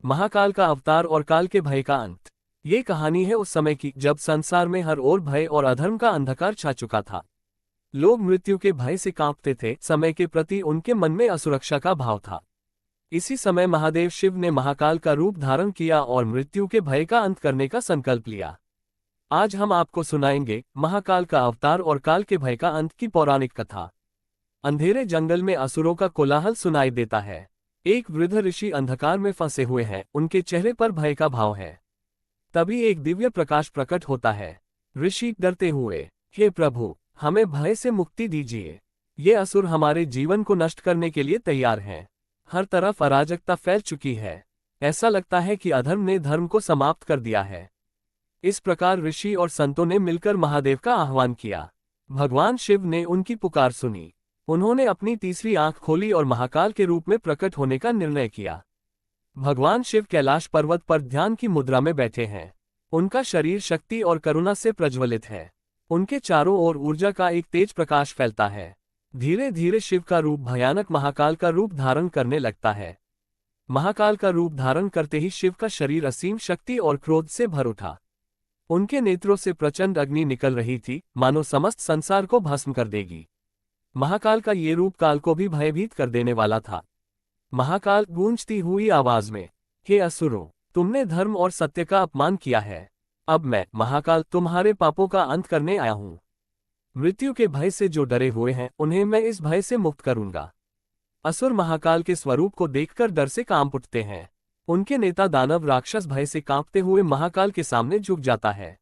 महाकाल का अवतार और काल के भय का अंत। ये कहानी है उस समय की जब संसार में हर ओर भय और अधर्म का अंधकार छा चुका था। लोग मृत्यु के भय से कांपते थे, समय के प्रति उनके मन में असुरक्षा का भाव था। इसी समय महादेव शिव ने महाकाल का रूप धारण किया और मृत्यु के भय का अंत करने का संकल्प लिया। आज हम आपको सुनाएंगे महाकाल का अवतार और काल के भय का अंत की पौराणिक कथा। अंधेरे जंगल में असुरों का कोलाहल सुनाई देता है। एक वृद्ध ऋषि अंधकार में फंसे हुए हैं, उनके चेहरे पर भय का भाव है। तभी एक दिव्य प्रकाश प्रकट होता है। ऋषि डरते हुए, हे प्रभु, हमें भय से मुक्ति दीजिए। ये असुर हमारे जीवन को नष्ट करने के लिए तैयार हैं। हर तरफ अराजकता फैल चुकी है। ऐसा लगता है कि अधर्म ने धर्म को समाप्त कर दिया है। इस प्रकार ऋषि और संतों ने मिलकर महादेव का आह्वान किया। भगवान शिव ने उनकी पुकार सुनी। उन्होंने अपनी तीसरी आंख खोली और महाकाल के रूप में प्रकट होने का निर्णय किया। भगवान शिव कैलाश पर्वत पर ध्यान की मुद्रा में बैठे हैं। उनका शरीर शक्ति और करुणा से प्रज्वलित है। उनके चारों ओर ऊर्जा का एक तेज प्रकाश फैलता है। धीरे धीरे शिव का रूप भयानक महाकाल का रूप धारण करने लगता है। महाकाल का रूप धारण करते ही शिव का शरीर असीम शक्ति और क्रोध से भर उठा। उनके नेत्रों से प्रचंड अग्नि निकल रही थी, मानो समस्त संसार को भस्म कर देगी। महाकाल का ये रूप काल को भी भयभीत कर देने वाला था। महाकाल गूंजती हुई आवाज में, हे असुरों, तुमने धर्म और सत्य का अपमान किया है। अब मैं महाकाल तुम्हारे पापों का अंत करने आया हूं। मृत्यु के भय से जो डरे हुए हैं, उन्हें मैं इस भय से मुक्त करूंगा। असुर महाकाल के स्वरूप को देखकर डर से कांप उठते हैं। उनके नेता दानव राक्षस भय से कांपते हुए महाकाल के सामने झुक जाता है।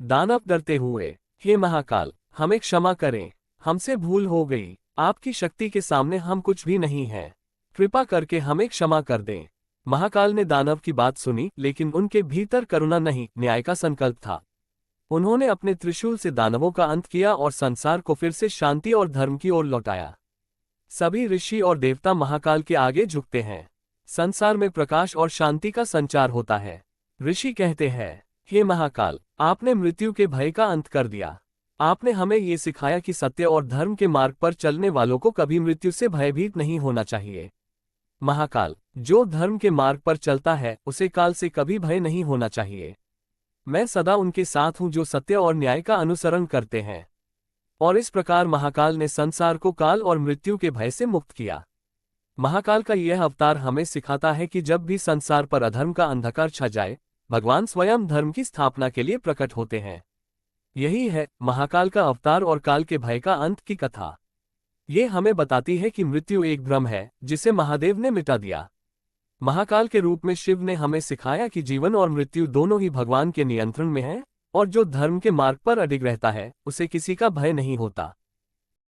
दानव डरते हुए, हे महाकाल, हमें क्षमा करें, हमसे भूल हो गई। आपकी शक्ति के सामने हम कुछ भी नहीं हैं। कृपा करके हमें क्षमा कर दें। महाकाल ने दानव की बात सुनी, लेकिन उनके भीतर करुणा नहीं, न्याय का संकल्प था। उन्होंने अपने त्रिशूल से दानवों का अंत किया और संसार को फिर से शांति और धर्म की ओर लौटाया। सभी ऋषि और देवता महाकाल के आगे झुकते हैं। संसार में प्रकाश और शांति का संचार होता है। ऋषि कहते हैं, हे महाकाल, आपने मृत्यु के भय का अंत कर दिया। आपने हमें ये सिखाया कि सत्य और धर्म के मार्ग पर चलने वालों को कभी मृत्यु से भयभीत नहीं होना चाहिए। महाकाल, जो धर्म के मार्ग पर चलता है उसे काल से कभी भय नहीं होना चाहिए। मैं सदा उनके साथ हूं जो सत्य और न्याय का अनुसरण करते हैं। और इस प्रकार महाकाल ने संसार को काल और मृत्यु के भय से मुक्त किया। महाकाल का यह अवतार हमें सिखाता है कि जब भी संसार पर अधर्म का अंधकार छा जाए, भगवान स्वयं धर्म की स्थापना के लिए प्रकट होते हैं। यही है महाकाल का अवतार और काल के भय का अंत की कथा। ये हमें बताती है कि मृत्यु एक भ्रम है जिसे महादेव ने मिटा दिया। महाकाल के रूप में शिव ने हमें सिखाया कि जीवन और मृत्यु दोनों ही भगवान के नियंत्रण में है, और जो धर्म के मार्ग पर अडिग रहता है उसे किसी का भय नहीं होता।